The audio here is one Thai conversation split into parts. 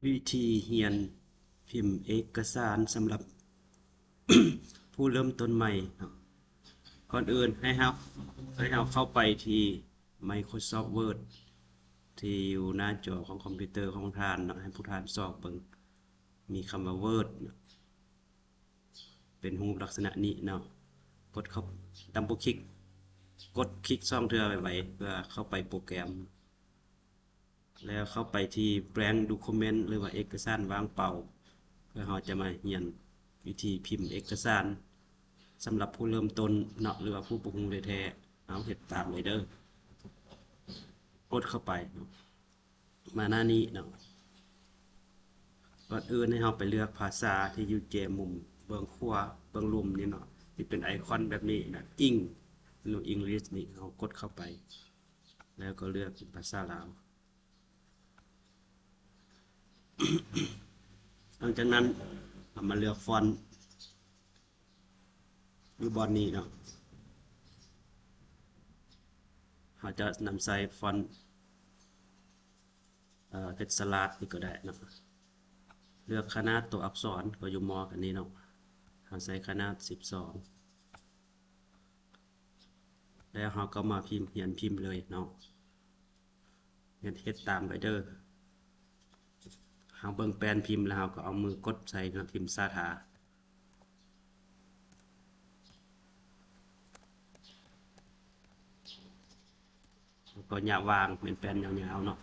วิธีเรียนพิมพ์เอกสารสำหรับ ผู้เริ่มต้นใหม่เนาะก่อนอื่นให้เราเข้าไปที่ Microsoft Word ที่อยู่หน้าจอของคอมพิวเตอร์ของท่านเนาะให้ผู้ท่านสอบเบิ่งมีคำว่า Word เนาะเป็นรูปลักษณะนี้เนาะกดเข้าดับเบิลคลิกกดคลิก2เทื่อไว้เพื่อเข้าไปโปรแกรม แล้วเข้าไปที่ blank document หรือว่าเอกสารว่างเปล่าเพื่อเราจะมาเรียนวิธีพิมพ์เอกสารสำหรับผู้เริ่มต้นเนาะหรือว่าผู้บ่ฮู้แท้ๆเอาเฮ็ดตามเลยเด้อกดเข้าไปเนาะมาหน้านี้เนาะก่อนอื่นให้เราไปเลือกภาษาที่อยู่แจมุมเบื้องขวาเบื้องลุ่มนี่เนาะที่เป็นไอคอนแบบนี้นะหรือ English นี่เรากดเข้าไปแล้วก็เลือกเป็นภาษาลาวหลังจากนั้นเรามาเลือกฟอนต์อยู่บอนนี้เนาะเราจะนำใส่ฟอนต์เท็กซ์ลาดนี่ก็ได้เนาะเลือกขนาดตัวอักษรก็อยู่มอกันนี้เนาะเราใส่ขนาด12แล้วเราก็มาพิมพ์เขียนพิมพ์เลยเนาะเฮ็ดตามไปเด้อเราเบิ่งแปลนพิมพ์แล้วเราก็เอามือกดใส่เนาะพิมพ์สาธาแล้วก็อย่าวางเป็นแปลนยาวๆเนาะ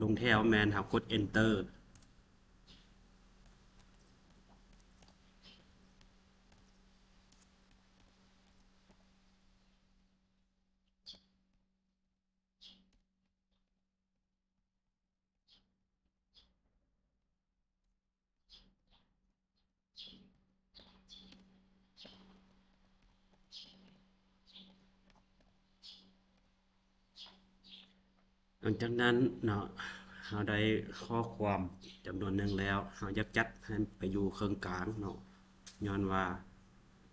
ลงแถวแมนเรากด enter หลังจากนั้นเนาะเราได้ข้อความจำนวนหนึ่งแล้วเราอยากจัดให้ไปอยู่เครื่องกลางเนาะย้อนว่า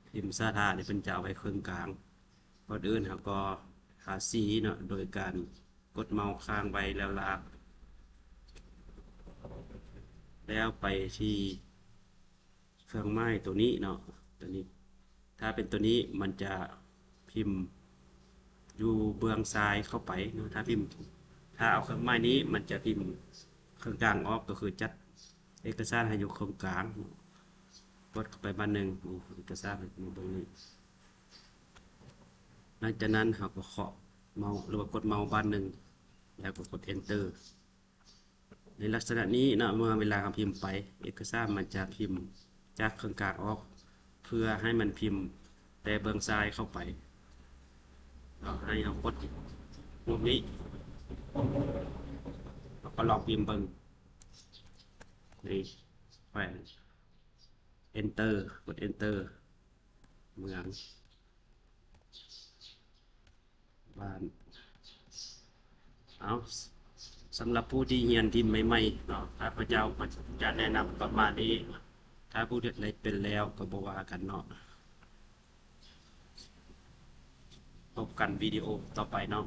พิมพ์สาธาเนี่ยเป็นจะเอาไว้เครื่องกลางก่อนอื่นเราก็หาสีเนาะโดยการกดเมาส์ค้างไว้แล้วลากแล้วไปที่เครื่องไม้ตัวนี้เนาะตัวนี้ถ้าเป็นตัวนี้มันจะพิมพ์อยู่เบื้องซ้ายเข้าไปเนาะถ้าเอาเครื่องไม้นี้มันจะพิมพ์เครื่องกลางออกก็คือจัดเอกสารให้อยู่เครื่องกลางกดเข้าไปบ้านหนึ่งเอกสารอยู่ตรงนี้หลังจากนั้นเราก็เคาะเมาส์หรือว่ากดเมาส์บ้านหนึ่งแล้วก็กด enter ในลักษณะนี้นะเมื่อเวลาเราพิมพ์ไปเอกสารมันจะพิมพ์จากเครื่องกลางออกเพื่อให้มันพิมพ์แต่เบื้องซ้ายเข้าไปให้เรากดรูปนี้แล้วก็ลองพิมพ์เบิ่งนี่แขวน enter กด enter เมืองบ้านเอาสำหรับผู้ที่เรียนที่ใหม่ๆเนาะข้าพเจ้าก็จะแนะนำประมาณนี้ถ้าผู้ที่เป็นแล้วก็บ่ว่ากันเนาะพบกันวิดีโอต่อไปเนาะ